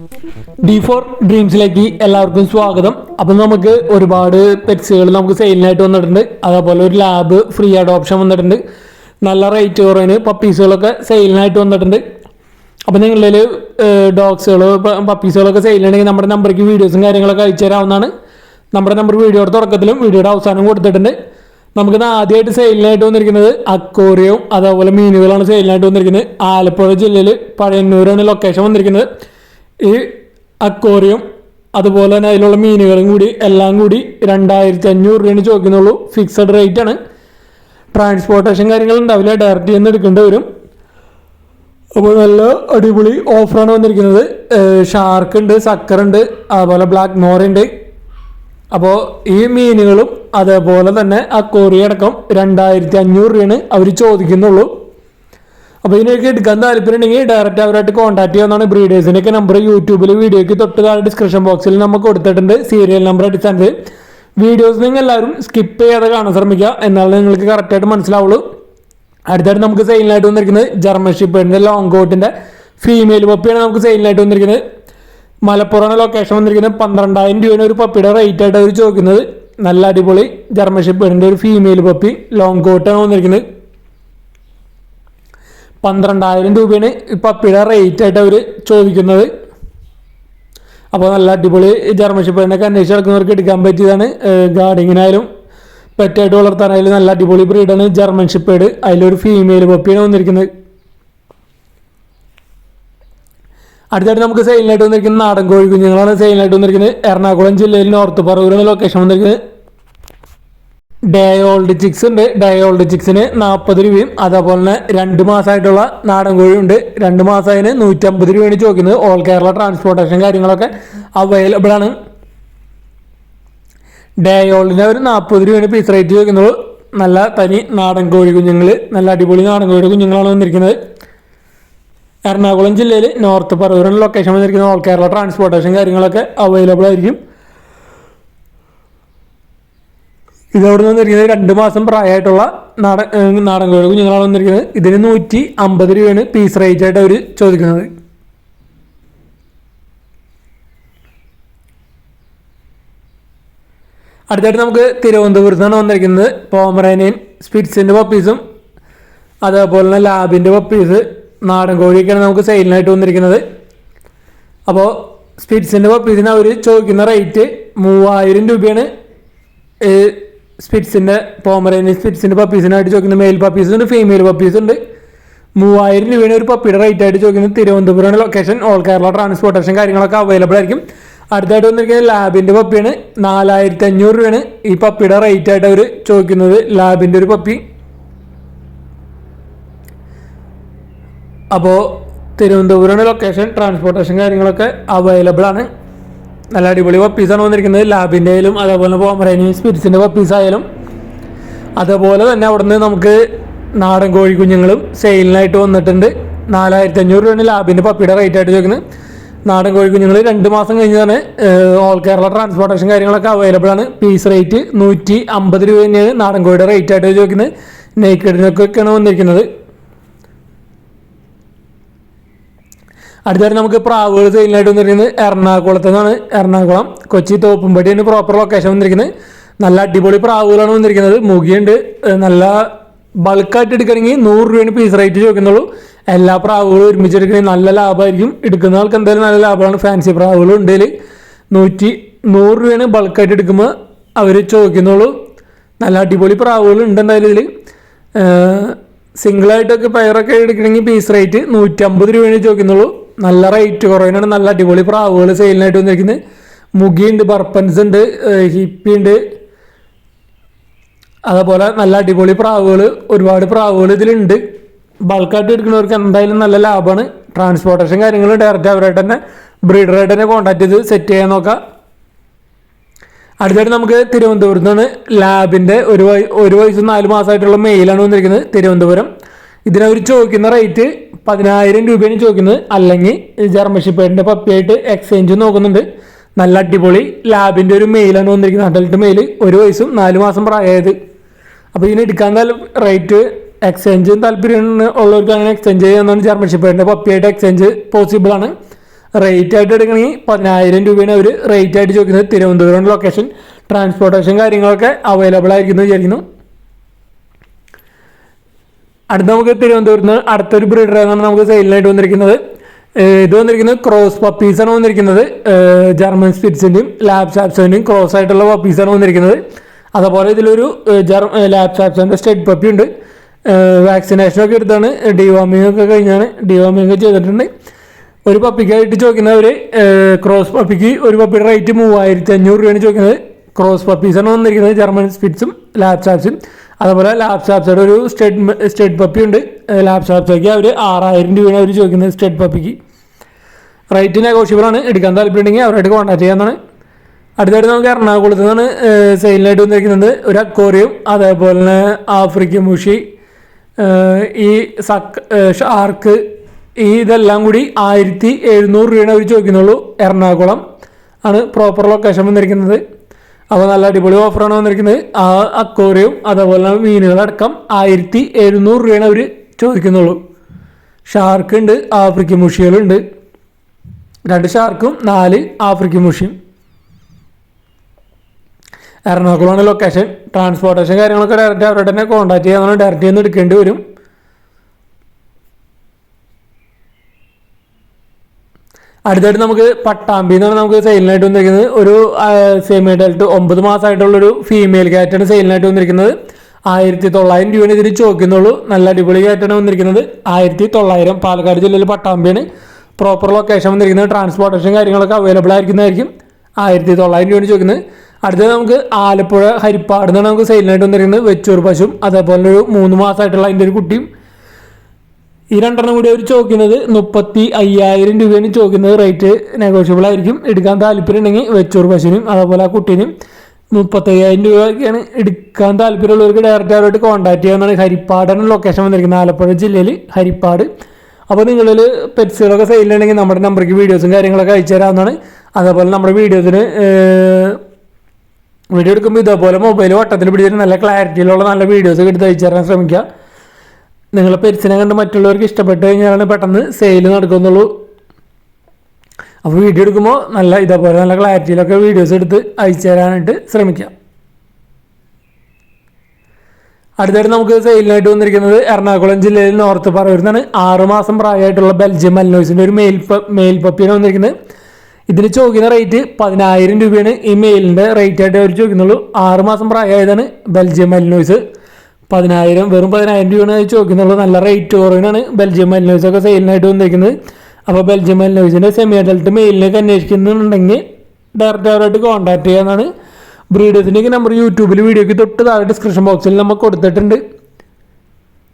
D4 ഡ്രീംസിലേക്ക് എല്ലാവർക്കും സ്വാഗതം. അപ്പം നമുക്ക് ഒരുപാട് പെറ്റ്സുകൾ നമുക്ക് സെയിലിനായിട്ട് വന്നിട്ടുണ്ട്. അതേപോലെ ഒരു ലാബ് ഫ്രീ അഡോപ്ഷൻ വന്നിട്ടുണ്ട്. നല്ല റേറ്റ് കുറവിന് പപ്പീസുകളൊക്കെ സെയിലിനായിട്ട് വന്നിട്ടുണ്ട്. അപ്പം നിങ്ങളിൽ ഡോഗ്സുകൾ പപ്പീസുകളൊക്കെ സെയിലുണ്ടെങ്കിൽ നമ്മുടെ നമ്പർക്ക് വീഡിയോസും കാര്യങ്ങളൊക്കെ അയച്ചു തരാവുന്നതാണ്. നമ്മുടെ നമ്പർ വീഡിയോയുടെ തുടക്കത്തിലും വീഡിയോയുടെ അവസാനം കൊടുത്തിട്ടുണ്ട്. നമുക്കിത് ആദ്യമായിട്ട് സെയിലിനായിട്ട് വന്നിരിക്കുന്നത് അക്വേറിയവും അതേപോലെ മീനുകളാണ് സെയിലിനായിട്ട് വന്നിരിക്കുന്നത്. ആലപ്പുഴ ജില്ലയിൽ പഴയന്നൂരാണ് ലൊക്കേഷൻ വന്നിരിക്കുന്നത്. ഈ അക്വേറിയം അതുപോലെ തന്നെ അതിലുള്ള മീനുകളും കൂടി എല്ലാം കൂടി 2500 രൂപയാണ് ചോദിക്കുന്നുള്ളൂ. ഫിക്സഡ് റേറ്റ് ആണ്. ട്രാൻസ്പോർട്ടേഷൻ കാര്യങ്ങൾ ഉണ്ടാവില്ല, ഡയറക്റ്റ് ചെയ്യുന്ന എടുക്കേണ്ടി വരും. അപ്പോൾ നല്ല അടിപൊളി ഓഫറാണ് വന്നിരിക്കുന്നത്. ഷാർക്ക് ഉണ്ട്, സക്കർ ഉണ്ട്, അതുപോലെ ബ്ലാക്ക് മോർ ഉണ്ട്. അപ്പോൾ ഈ മീനുകളും അതേപോലെ തന്നെ അക്വേറിയം അടക്കം 2500 രൂപയാണ് അവർ ചോദിക്കുന്നുള്ളൂ. അപ്പോൾ ഇതിനൊക്കെ എടുക്കാൻ താല്പര്യം ഉണ്ടെങ്കിൽ ഡയറക്റ്റ് അവരായിട്ട് കോൺടാക്ട് ചെയ്യാവുന്നതാണ്. ബ്രീഡേഴ്സിൻ്റെയൊക്കെ നമ്പർ യൂട്യൂബിൽ വീഡിയോയ്ക്ക് തൊട്ട് താഴെ ഡിസ്ക്രിപ്ഷൻ ബോക്സിൽ നമുക്ക് കൊടുത്തിട്ടുണ്ട്. സീരിയൽ നമ്പർ അടിസ്ഥാനത്തിൽ വീഡിയോസ് നിങ്ങൾ എല്ലാവരും സ്കിപ്പ് ചെയ്യാതെ കാണാൻ ശ്രമിക്കുക, എന്നാലും നിങ്ങൾക്ക് കറക്റ്റായിട്ട് മനസ്സിലാവുള്ളൂ. അടുത്തായിട്ട് നമുക്ക് സെയിലിനായിട്ട് വന്നിരിക്കുന്നത് ജർമ്മൻ ഷെപ്പേർഡിൻ്റെ ലോങ് കോട്ടിൻ്റെ ഫീമെയിൽ പപ്പിയാണ് നമുക്ക് സെയിലിനായിട്ട് വന്നിരിക്കുന്നത്. മലപ്പുറമാണ് ലൊക്കേഷൻ വന്നിരിക്കുന്നത്. 12,000 രൂപയാണ് ഒരു പപ്പിയുടെ റേറ്റ് ആയിട്ട് അവർ ചോദിക്കുന്നത്. നല്ല അടിപൊളി ജർമ്മൻ ഷെപ്പേർഡിൻ്റെ ഒരു ഫീമെയിൽ പപ്പി ലോങ് കോട്ടാണ് വന്നിരിക്കുന്നത്. 12,000 രൂപയാണ് ഈ പപ്പിയുടെ റേറ്റ് ആയിട്ട് അവർ ചോദിക്കുന്നത്. അപ്പോൾ നല്ല അടിപൊളി ജർമ്മൻ ഷെപ്പേർഡിനൊക്കെ അന്വേഷിച്ച് നടക്കുന്നവർക്ക് എടുക്കാൻ പറ്റിയതാണ്. ഗാർഡിങ്ങിനായാലും പെറ്റായിട്ട് വളർത്താനായാലും നല്ല അടിപൊളി ബ്രീഡാണ് ജർമ്മൻ ഷെപ്പേർഡ്. അതിലൊരു ഫീമെയിൽ പപ്പിയാണ് വന്നിരിക്കുന്നത്. അടുത്തായിട്ട് നമുക്ക് സെയിലിനായിട്ട് വന്നിരിക്കുന്നത് നാടൻ കോഴി കുഞ്ഞുങ്ങളാണ് സെയിലിനായിട്ട് വന്നിരിക്കുന്നത്. എറണാകുളം ജില്ലയിൽ നോർത്ത് പറവൂരാണ് ലൊക്കേഷൻ വന്നിരിക്കുന്നത്. ഡേ ഓൾഡ് ചിക്സ് ഉണ്ട്. ഡേ ഓൾഡ് ചിക്സിന് 40 രൂപയും അതേപോലെ തന്നെ 2 മാസമായിട്ടുള്ള നാടൻ കോഴി ഉണ്ട്. 2 മാസത്തിന് 150 രൂപയാണ് ചോദിക്കുന്നത്. ഓൾ കേരള ട്രാൻസ്പോർട്ടേഷൻ കാര്യങ്ങളൊക്കെ അവൈലബിൾ ആണ്. ഡേ ഓൾഡിന് ഒരു 40 രൂപയാണ് പീസ് റേറ്റ് ചോദിക്കുന്നത്. നല്ല തനി നാടൻ കോഴി കുഞ്ഞുങ്ങൾ, നല്ല അടിപൊളി നാടൻ കോഴി കുഞ്ഞുങ്ങളാണ് വന്നിരിക്കുന്നത്. എറണാകുളം ജില്ലയിൽ നോർത്ത് പറവൂരാണ് ലൊക്കേഷൻ വന്നിരിക്കുന്നത്. ഓൾ കേരള ട്രാൻസ്പോർട്ടേഷൻ കാര്യങ്ങളൊക്കെ അവൈലബിൾ ആയിരിക്കും. ഇതവിടെ വന്നിരിക്കുന്നത് 2 മാസം പ്രായമായിട്ടുള്ള നാടൻ കോഴി കുഞ്ഞുങ്ങളാണ് വന്നിരിക്കുന്നത്. ഇതിന് 150 രൂപയാണ് പീസ് റേറ്റ് ആയിട്ട് അവർ ചോദിക്കുന്നത്. അടുത്തായിട്ട് നമുക്ക് തിരുവനന്തപുരത്ത് നിന്നാണ് വന്നിരിക്കുന്നത്. പോമറേനിയൻ സ്പിറ്റ്സിൻ്റെ പപ്പീസും അതേപോലെ തന്നെ ലാബിൻ്റെ പപ്പീസ് നാടൻ കോഴിയൊക്കെയാണ് നമുക്ക് സെയിലിനായിട്ട് വന്നിരിക്കുന്നത്. അപ്പോൾ സ്പിറ്റ്സിൻ്റെ പപ്പീസിന് അവർ ചോദിക്കുന്ന റേറ്റ് 3000 രൂപയാണ്. സ്പിറ്റ്സിൻ്റെ പോമറേനിയൻ സ്പിറ്റ്സിൻ്റെ പപ്പീസിനായിട്ട് ചോദിക്കുന്ന മെയിൽ പപ്പീസുണ്ട്, ഫീമെയിൽ പപ്പീസുണ്ട്. 3000 രൂപയാണ് ഒരു പപ്പിയുടെ റേറ്റ് ആയിട്ട് ചോദിക്കുന്നത്. തിരുവനന്തപുരമാണ് ലൊക്കേഷൻ. ഓൾ കേരള ട്രാൻസ്പോർട്ടേഷൻ കാര്യങ്ങളൊക്കെ അവൈലബിൾ ആയിരിക്കും. അടുത്തായിട്ട് വന്നിരിക്കുന്നത് ലാബിൻ്റെ പപ്പിയാണ്. 4500 രൂപയാണ് ഈ പപ്പിയുടെ റേറ്റ് ആയിട്ട് അവർ ചോദിക്കുന്നത്. ലാബിൻ്റെ ഒരു പപ്പി. അപ്പോൾ തിരുവനന്തപുരമാണ് ലൊക്കേഷൻ. ട്രാൻസ്പോർട്ടേഷൻ കാര്യങ്ങളൊക്കെ അവൈലബിൾ ആണ്. നല്ല അടിപൊളി പപ്പീസാണ് വന്നിരിക്കുന്നത്. ലാബിൻ്റെ ആയാലും അതേപോലെ പോമറേനിയൻ സ്പിരിറ്റ്സിൻ്റെ പപ്പീസ് ആയാലും. അതേപോലെ തന്നെ അവിടെ നിന്ന് നമുക്ക് നാടൻ കോഴി കുഞ്ഞുങ്ങളും സെയിലിനായിട്ട് വന്നിട്ടുണ്ട്. 4500 രൂപയാണ് ലാബിൻ്റെ പപ്പിയുടെ റേറ്റ് ആയിട്ട് ചോദിക്കുന്നത്. നാടൻ കോഴി കുഞ്ഞുങ്ങൾ 2 മാസം കഴിഞ്ഞാണ്. ഓൾ കേരള ട്രാൻസ്പോർട്ടേഷൻ കാര്യങ്ങളൊക്കെ അവൈലബിൾ ആണ്. പീസ് റേറ്റ് 150 രൂപ തന്നെയാണ് നാടൻ കോഴിയുടെ റേറ്റ് ആയിട്ട് ചോദിക്കുന്നത്. നെയ്ക്കഡിനൊക്കെയാണ് വന്നിരിക്കുന്നത്. അടുത്തായിട്ട് നമുക്ക് പ്രാവുകൾ സെയിലിനായിട്ട് വന്നിരിക്കുന്നത് എറണാകുളത്ത് നിന്നാണ്. എറണാകുളം കൊച്ചി തോപ്പുംപടിയാണ് പ്രോപ്പർ ലൊക്കേഷൻ വന്നിരിക്കുന്നത്. നല്ല അടിപൊളി പ്രാവുകളാണ് വന്നിരിക്കുന്നത്. മുഖിയുണ്ട്. നല്ല ബൾക്കായിട്ട് എടുക്കണമെങ്കിൽ 100 രൂപയാണ് പീസ് റേറ്റ് ചോദിക്കുന്നുള്ളൂ. എല്ലാ പ്രാവുകളും ഒരുമിച്ച് എടുക്കണമെങ്കിൽ നല്ല ലാഭമായിരിക്കും. എടുക്കുന്ന ആൾക്ക് എന്തായാലും നല്ല ലാഭമാണ്. ഫാൻസി പ്രാവുകളും ഉണ്ടെങ്കിൽ 100 രൂപയാണ് ബൾക്കായിട്ട് എടുക്കുമ്പോൾ അവർ ചോദിക്കുന്നുള്ളൂ. നല്ല അടിപൊളി പ്രാവുകൾ ഉണ്ട് എന്തായാലും ഇതിൽ. സിംഗിളായിട്ടൊക്കെ പയറൊക്കെ എടുക്കണമെങ്കിൽ പീസ് റേറ്റ് 150 രൂപയാണ് ചോദിക്കുന്നുള്ളൂ. നല്ല റേറ്റ് കുറവിനാണ് നല്ല അടിപൊളി പ്രാവുകൾ സെയിലിനായിട്ട് വന്നിരിക്കുന്നത്. മുഗിയുണ്ട്, ബർപ്പൻസ് ഉണ്ട്, ഹിപ്പി ഉണ്ട്. അതേപോലെ നല്ല അടിപൊളി പ്രാവുകൾ, ഒരുപാട് പ്രാവുകൾ ഇതിലുണ്ട്. ബൾക്കായിട്ട് എടുക്കുന്നവർക്ക് എന്തായാലും നല്ല ലാഭമാണ്. ട്രാൻസ്പോർട്ടേഷൻ കാര്യങ്ങൾ ഡയറക്റ്റ് അവരായിട്ട് തന്നെ ബ്രീഡറായിട്ട് തന്നെ കോൺടാക്ട് ചെയ്ത് സെറ്റ് ചെയ്യാൻ നോക്കാം. അടുത്തായിട്ട് നമുക്ക് തിരുവനന്തപുരത്ത് നിന്നാണ് ലാബിൻ്റെ ഒരു വയസ്സ് 4 മാസമായിട്ടുള്ള മെയിലാണ് വന്നിരിക്കുന്നത്. തിരുവനന്തപുരം. ഇതിനവർ ചോദിക്കുന്ന റേറ്റ് 10,000 രൂപയാണ് ചോദിക്കുന്നത്. അല്ലെങ്കിൽ ജർമ്മൻ ഷെപ്പേർഡിൻ്റെ പപ്പിയായിട്ട് എക്സ്ചേഞ്ച് നോക്കുന്നുണ്ട്. നല്ല അടിപൊളി ലാബിൻ്റെ ഒരു മെയിലാണ് വന്നിരിക്കുന്നത്. അഡൽട്ട് മെയിൽ, 1 വയസ്സും 4 മാസം പ്രായമായത്. അപ്പോൾ ഇതിന് എടുക്കാൻ റേറ്റ് എക്സ്ചേഞ്ച് താല്പര്യം ഉള്ളവർക്ക് അങ്ങനെ എക്സ്ചേഞ്ച് ചെയ്യാവുന്നതാണ്. ജർമ്മൻ ഷെപ്പേർഡിൻ്റെ പപ്പിയായിട്ട് എക്സ്ചേഞ്ച് പോസിബിൾ ആണ്. റേറ്റ് ആയിട്ട് എടുക്കണമെങ്കിൽ 10,000 രൂപയാണ് അവർ റേറ്റ് ആയിട്ട് ചോദിക്കുന്നത്. തിരുവനന്തപുരം ലൊക്കേഷൻ, ട്രാൻസ്പോർട്ടേഷൻ കാര്യങ്ങളൊക്കെ അവൈലബിൾ ആയിരിക്കുന്നു വിചാരിക്കുന്നു. അടുത്ത നമുക്ക് തിരുവനന്തപുരത്ത് നിന്ന് അടുത്തൊരു ബ്രീഡർ എന്നാണ് നമുക്ക് സെയിലിനായിട്ട് വന്നിരിക്കുന്നത്. ഇത് വന്നിരിക്കുന്നത് ക്രോസ് പപ്പീസാണ് വന്നിരിക്കുന്നത്. ജർമ്മൻ സ്പിറ്റ്സിൻ്റെയും ലാബ് സാപ്സോൻ്റെയും ക്രോസ് ആയിട്ടുള്ള പപ്പീസാണ് വന്നിരിക്കുന്നത്. അതുപോലെ ഇതിലൊരു ലാബ് സാപ്സോൻ്റെ സ്റ്റെഡ് പപ്പി ഉണ്ട്. വാക്സിനേഷനൊക്കെ എടുത്താണ്, ഡിവാമിംഗ് ഒക്കെ കഴിഞ്ഞാണ്, ഡിവാമിംഗ് ചെയ്തിട്ടുണ്ട്. ഒരു പപ്പിക്കായിട്ട് ചോദിക്കുന്നവർ ക്രോസ് പപ്പിക്ക് ഒരു പപ്പിയുടെ റേറ്റ് 3,500 രൂപയാണ് ചോദിക്കുന്നത്. ക്രോസ് പപ്പീസാണ് വന്നിരിക്കുന്നത്, ജർമ്മൻ സ്പിറ്റ്സും ലാബ് സാപ്സും. അതുപോലെ ലാബ് സാപ്സയുടെ ഒരു സ്റ്റെഡ് പപ്പി ഉണ്ട്. ലാബ് സാപ്സയ്ക്ക് അവർ 6,000 രൂപയാണ് അവർ ചോദിക്കുന്നത് സ്റ്റെഡ് പപ്പിക്ക്. റേറ്റ് നെഗോഷ്യബിൾ ആണ്. എടുക്കാൻ താല്പര്യമുണ്ടെങ്കിൽ അവരായിട്ട് കോൺടാക്ട് ചെയ്യാവുന്നതാണ്. അടുത്തായിട്ട് നമുക്ക് എറണാകുളത്ത് നിന്നാണ് സെയിലിനായിട്ട് വന്നിരിക്കുന്നത് ഒരു അക്വേറിയം, അതേപോലെ തന്നെ ആഫ്രിക്കൻ മുഷി, ഈ ഷാർക്ക്, ഇതെല്ലാം കൂടി 1,700 രൂപയാണ് അവർ ചോദിക്കുന്നുള്ളൂ. എറണാകുളം ആണ് പ്രോപ്പർ ലൊക്കേഷൻ വന്നിരിക്കുന്നത്. അപ്പോൾ നല്ല അടിപൊളി ഓഫറാണ് വന്നിരിക്കുന്നത്. ആ അക്വേറിയം അതേപോലെ മീനുകളടക്കം 1,700 രൂപയാണ് അവർ ചോദിക്കുന്നുള്ളൂ. ഷാർക്ക് ഉണ്ട്, ആഫ്രിക്കൻ മുഷികളുണ്ട്, 2 ഷാർക്കും 4 ആഫ്രിക്കൻ മുഷിയും. എറണാകുളമാണ് ലൊക്കേഷൻ. ട്രാൻസ്പോർട്ടേഷൻ കാര്യങ്ങളൊക്കെ ഡയറക്റ്റ് അവരുടെ തന്നെ കോൺടാക്ട് ചെയ്യാൻ ഡയറക്റ്റ് ചെയ്യുന്ന എടുക്കേണ്ടി വരും. അടുത്തായിട്ട് നമുക്ക് പട്ടാമ്പി എന്നാണ് നമുക്ക് സെയിലിനായിട്ട് വന്നിരിക്കുന്നത്. ഒരു സെമി അഡൽട്ട് 9 മാസമായിട്ടുള്ളൊരു ഫീമെയിൽ ക്യാറ്റാണ് സെയിലിനായിട്ട് വന്നിരിക്കുന്നത്. 1,900 രൂപയാണ് ഇതിന് ചോദിക്കുന്നുള്ളൂ. നല്ല അടിപൊളി ക്യാറ്റാണ് വന്നിരിക്കുന്നത്. 1,900 പാലക്കാട് ജില്ലയിൽ പട്ടാമ്പിയാണ് പ്രോപ്പർ ലൊക്കേഷൻ വന്നിരിക്കുന്നത്. ട്രാൻസ്പോർട്ടേഷൻ കാര്യങ്ങളൊക്കെ അവൈലബിൾ ആയിരിക്കുന്നതായിരിക്കും. 1,900 രൂപയാണ് ചോദിക്കുന്നത്. അടുത്തത് നമുക്ക് ആലപ്പുഴ ഹരിപ്പാട് നിന്നാണ് നമുക്ക് സെയിലിനായിട്ട് വന്നിരിക്കുന്നത്. വെച്ചൂർ പശുവും അതേപോലെ ഒരു 3 മാസമായിട്ടുള്ള അതിൻ്റെ ഒരു കുട്ടിയും. ഈ 2 കൂടി അവർ ചോദിക്കുന്നത് 35,000 രൂപയാണ് ചോദിക്കുന്നത്. റേറ്റ് നെഗോഷ്യബിൾ ആയിരിക്കും. എടുക്കാൻ താല്പര്യം ഉണ്ടെങ്കിൽ വെച്ചൂർ പശുവിനും അതേപോലെ ആ കുട്ടീനും 35,000 രൂപയൊക്കെയാണ്. എടുക്കാൻ താല്പര്യമുള്ളവർക്ക് ഡയറക്റ്റ് അവരായിട്ട് കോൺടാക്ട് ചെയ്യാവുന്നതാണ്. ഹരിപ്പാടാണ് ലൊക്കേഷൻ വന്നിരിക്കുന്നത്, ആലപ്പുഴ ജില്ലയിൽ ഹരിപ്പാട്. അപ്പോൾ നിങ്ങളിൽ പെറ്റ്സുകളൊക്കെ സെയിലുണ്ടെങ്കിൽ നമ്മുടെ നമ്പർക്ക് വീഡിയോസും കാര്യങ്ങളൊക്കെ അയച്ചു തരാവുന്നതാണ്. അതേപോലെ നമ്മുടെ വീഡിയോ എടുക്കുമ്പോൾ ഇതേപോലെ മൊബൈൽ വട്ടത്തിൽ പിടിച്ചിട്ട് നല്ല ക്ലാരിറ്റിയിലുള്ള നല്ല വീഡിയോസ് എടുത്ത് അയച്ചു തരാൻ ശ്രമിക്കുക. നിങ്ങളെ പെറ്റ്സിനെ കണ്ട് മറ്റുള്ളവർക്ക് ഇഷ്ടപ്പെട്ട് കഴിഞ്ഞാലാണ് പെട്ടെന്ന് സെയിൽ നടക്കുന്നുള്ളൂ. അപ്പോൾ വീഡിയോ എടുക്കുമ്പോൾ ഇതേപോലെ നല്ല ക്ലാരിറ്റിയിലൊക്കെ വീഡിയോസ് എടുത്ത് അയച്ചു തരാനായിട്ട് ശ്രമിക്കുക. അടുത്തായിട്ട് നമുക്ക് സെയിലിനായിട്ട് വന്നിരിക്കുന്നത് എറണാകുളം ജില്ലയിൽ നോർത്ത് പറവൂരിൽ 6 മാസം പ്രായമായിട്ടുള്ള ബെൽജിയം മൽനോയ്സിൻ്റെ ഒരു മെയിൽ പപ്പിയാണ് വന്നിരിക്കുന്നത്. ഇതിന് ചോദിക്കുന്ന റേറ്റ് 10,000 രൂപയാണ്. ഈ മെയിലിൻ്റെ റേറ്റ് ആയിട്ട് അവർ ചോദിക്കുന്നുള്ളൂ. 6 മാസം പ്രായമായതാണ് ബെൽജിയം മൽനോയ്സ്. 10,000 വെറും 10,000 രൂപയാണ് അത് ചോദിക്കുന്നുള്ളൂ. നല്ല റേറ്റ് കുറവിനാണ് ബെൽജിയം മൽനോയ്സ് ഒക്കെ സെയിലിനായിട്ട് വന്നിരിക്കുന്നത്. അപ്പോൾ ബെൽജിയം മൽനോയ്സിൻ്റെ സെമി അഡൽട്ട് മെയിലിനൊക്കെ അന്വേഷിക്കുന്നുണ്ടെങ്കിൽ ഡയറക്റ്റ് അവരായിട്ട് കോൺടാക്ട് ചെയ്യാനാണ്. ബ്രീഡേഴ്സിൻ്റെയൊക്കെ നമ്പർ യൂട്യൂബിൽ വീഡിയോയ്ക്ക് തൊട്ട് താഴെ ഡിസ്ക്രിപ്ഷൻ ബോക്സിൽ നമ്മൾ കൊടുത്തിട്ടുണ്ട്.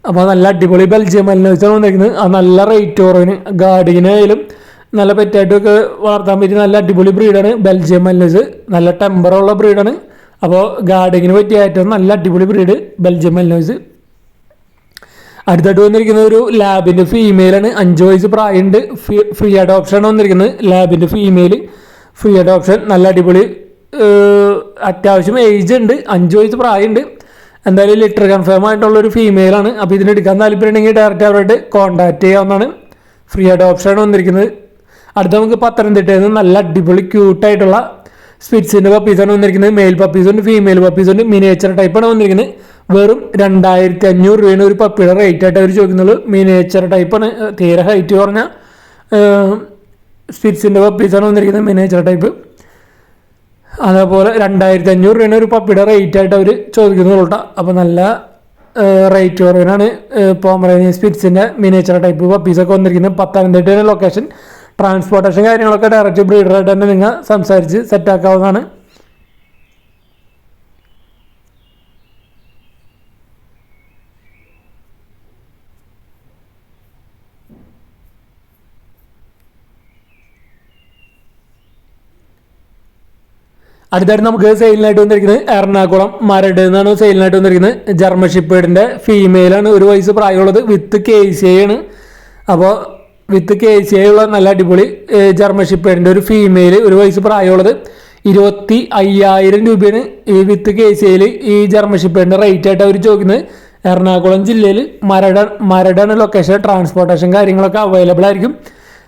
അപ്പോൾ നല്ല അടിപൊളി ബെൽജിയം മൽനോയ്സാണ് വന്നിരിക്കുന്നത്. ആ നല്ല റേറ്റ് കുറവിന് ഗാർഡിങ്ങിനായാലും നല്ല പെറ്റായിട്ടൊക്കെ വളർത്താൻ പറ്റിയ നല്ല അടിപൊളി ബ്രീഡാണ് ബെൽജിയം മൽനോയ്സ്. നല്ല ടെമ്പറുള്ള ബ്രീഡാണ്. അപ്പോൾ ഗാർഡിങ്ങിന് പറ്റിയ ഏറ്റവും നല്ല അടിപൊളി ബ്രീഡ് ബെൽജിയം മൽനോയ്സ്. അടുത്തായിട്ട് വന്നിരിക്കുന്നത് ഒരു ലാബിൻ്റെ ഫീമെയിലാണ്. 5 വയസ്സ് പ്രായമുണ്ട്. ഫ്രീ അഡോപ്ഷനാണ് വന്നിരിക്കുന്നത്. ലാബിൻ്റെ ഫീമെയിൽ ഫ്രീ അഡോപ്ഷൻ. നല്ല അടിപൊളി അത്യാവശ്യം ഏജ് ഉണ്ട്. 5 വയസ്സ് പ്രായമുണ്ട്. എന്തായാലും ലിറ്റർ കൺഫേം ആയിട്ടുള്ളൊരു ഫീമെയിലാണ്. അപ്പോൾ ഇതിനെടുക്കാൻ താല്പര്യമുണ്ടെങ്കിൽ ഡയറക്റ്റ് അവരായിട്ട് കോൺടാക്ട് ചെയ്യാവുന്നതാണ്. ഫ്രീ അഡോപ്ഷനാണ് വന്നിരിക്കുന്നത്. അടുത്ത നമുക്ക് പത്തനംതിട്ടയിൽ നിന്ന് നല്ല അടിപൊളി ക്യൂട്ടായിട്ടുള്ള സ്പിറ്റ്സിൻ്റെ പപ്പീസാണ് വന്നിരിക്കുന്നത്. മെയിൽ പപ്പീസുണ്ട്, ഫീമെയിൽ പപ്പീസുണ്ട്, മിനിയേച്ചർ ടൈപ്പാണ് വന്നിരിക്കുന്നത്. വെറും 2,500 രൂപയാണ് ഒരു പപ്പിയുടെ റേറ്റ് ആയിട്ട് അവർ ചോദിക്കുന്നുള്ളൂ. മിനിയേച്ചർ ടൈപ്പാണ്, തീരെ ഹൈറ്റ് കുറഞ്ഞ സ്പിറ്റ്സിൻ്റെ പപ്പീസാണ് വന്നിരിക്കുന്നത്, മിനിയേച്ചർ ടൈപ്പ്. അതേപോലെ 2,500 രൂപയാണ് ഒരു പപ്പിയുടെ റേറ്റ് ആയിട്ട് അവർ ചോദിക്കുന്നുള്ളൂ കേട്ടോ. അപ്പോൾ നല്ല റേറ്റ് കുറവിനാണ് പോമറേനിയൻ സ്പിറ്റ്സിൻ്റെ മിനിയേച്ചർ ടൈപ്പ് പപ്പീസൊക്കെ വന്നിരിക്കുന്നത്. പത്തനംതിട്ടയുടെ ലൊക്കേഷൻ. ട്രാൻസ്പോർട്ടേഷൻ കാര്യങ്ങളൊക്കെ ഡയറക്റ്റ് ബ്രീഡറായിട്ട് തന്നെ നിങ്ങൾ സംസാരിച്ച് സെറ്റാക്കാവുന്നതാണ്. അടുത്തായിട്ട് നമുക്ക് സെയിലിനായിട്ട് വന്നിരിക്കുന്നത് എറണാകുളം മരട് എന്നാണ് സെയിലിനായിട്ട് വന്നിരിക്കുന്നത്. ജർമ്മൻ ഷിപ്പേഡിൻ്റെ ഫീമെയിലാണ്. 1 വയസ്സ് പ്രായമുള്ളത്. വിത്ത് KCI ആണ്. അപ്പോൾ വിത്ത് KCI ഉള്ള നല്ല അടിപൊളി ജർമ്മൻ ഷിപ്പേഡിൻ്റെ ഒരു ഫീമെയിൽ 1 വയസ്സ് പ്രായമുള്ളത്. 25,000 രൂപയാണ് ഈ വിത്ത് KCIയിൽ ഈ ജർമ്മൻ ഷിപ്പേഡിൻ്റെ റേറ്റ് ആയിട്ട് അവർ ചോദിക്കുന്നത്. എറണാകുളം ജില്ലയിൽ മരടാണ് ലൊക്കേഷൻ. ട്രാൻസ്പോർട്ടേഷൻ കാര്യങ്ങളൊക്കെ അവൈലബിൾ ആയിരിക്കും.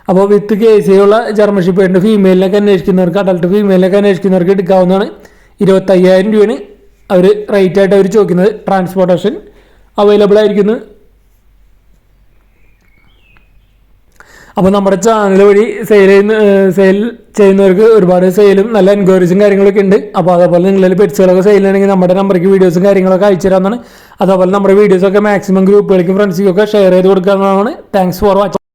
അപ്പോൾ വിത്ത് KC ഉള്ള ജർമ്മൻ ഷെപ്പേർഡിൻ്റെ ഫീമെയിലിനൊക്കെ അന്വേഷിക്കുന്നവർക്ക്, അഡൾട്ട് ഫീമെയിലിനൊക്കെ അന്വേഷിക്കുന്നവർക്ക് എടുക്കാവുന്നതാണ്. 25,000 രൂപയാണ് അവർ റേറ്റായിട്ട് അവർ ചോദിക്കുന്നത്. ട്രാൻസ്പോർട്ടേഷൻ അവൈലബിൾ ആയിരിക്കുന്നു. അപ്പോൾ നമ്മുടെ ചാനൽ വഴി സെയിൽ ചെയ്യുന്നവർക്ക് ഒരുപാട് സെയിലും നല്ല എൻക്വയറീസും കാര്യങ്ങളൊക്കെ ഉണ്ട്. അപ്പോൾ അതേപോലെ നിങ്ങളിൽ പെറ്റ്സുകളൊക്കെ സെയിലാണെങ്കിൽ നമ്മുടെ നമ്പർക്ക് വീഡിയോസും കാര്യങ്ങളൊക്കെ അയച്ചു തരാമെന്നാണ്. അതേപോലെ നമ്മുടെ വീഡിയോസൊക്കെ മാക്സിമം ഗ്രൂപ്പുകൾക്കും ഫ്രണ്ട്സിനും ഒക്കെ ഷെയർ ചെയ്ത് കൊടുക്കാവുന്നതാണ്. Thanks for watching.